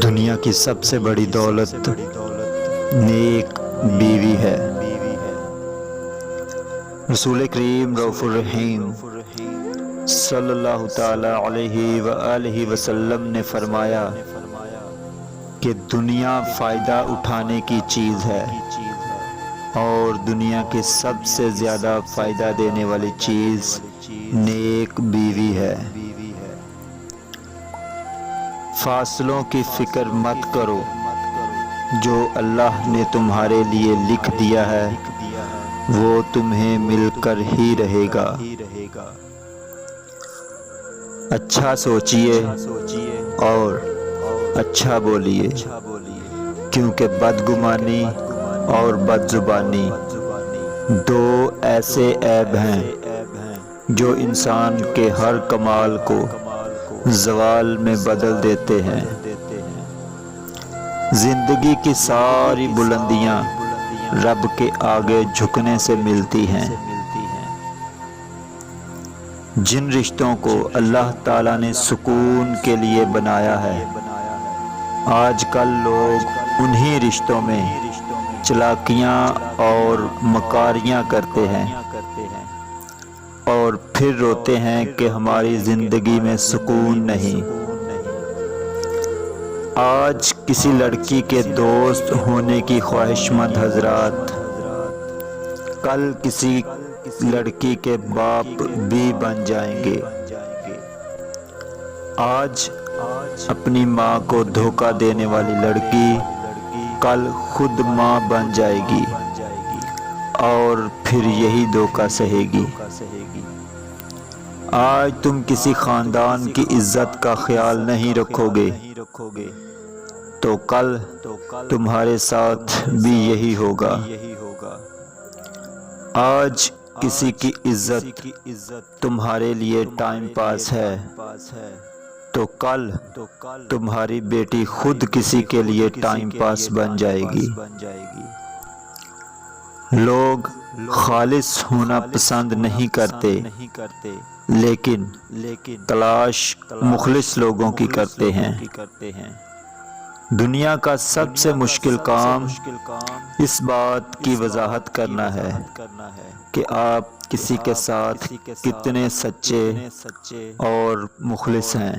دنیا کی سب سے بڑی دولت نیک بیوی ہے۔ رسول کریم رؤوف الرحیم صلی اللہ تعالی علیہ وآلہ وسلم نے فرمایا کہ دنیا فائدہ اٹھانے کی چیز ہے اور دنیا کی سب سے زیادہ فائدہ دینے والی چیز نیک بیوی ہے۔ فاصلوں کی فکر مت کرو، جو اللہ نے تمہارے لیے لکھ دیا ہے وہ تمہیں مل کر ہی رہے گا۔ اچھا سوچئے اور اچھا بولیے، کیونکہ بدگمانی اور بد زبانی دو ایسے عیب ہیں جو انسان کے ہر کمال کو زوال میں بدل دیتے ہیں۔ زندگی کی ساری بلندیاں رب کے آگے جھکنے سے ملتی ہیں۔ جن رشتوں کو اللہ تعالیٰ نے سکون کے لیے بنایا ہے، آج کل لوگ انہی رشتوں میں چلاکیاں اور مکاریاں کرتے ہیں اور پھر روتے ہیں کہ ہماری زندگی میں سکون نہیں۔ آج کسی لڑکی کے دوست ہونے کی خواہش مند حضرات کل کسی لڑکی کے باپ بھی بن جائیں گے۔ آج اپنی ماں کو دھوکہ دینے والی لڑکی کل خود ماں بن جائے گی اور پھر یہی دھوکہ سہے گی۔ آج تم کسی خاندان کی عزت کا خیال نہیں رکھو گے تو کل تمہارے ساتھ بھی یہی ہوگا۔ آج کسی کی عزت تمہارے لیے ٹائم پاس ہے تو کل تمہاری بیٹی خود کسی کے لیے ٹائم پاس بن جائے گی۔ لوگ خالص ہونا پسند نہیں کرتے، لیکن تلاش مخلص لوگوں کی کرتے ہیں۔ دنیا کا سب سے مشکل کام اس بات کی وضاحت کرنا ہے کہ آپ کسی کے ساتھ کتنے سچے اور مخلص ہیں۔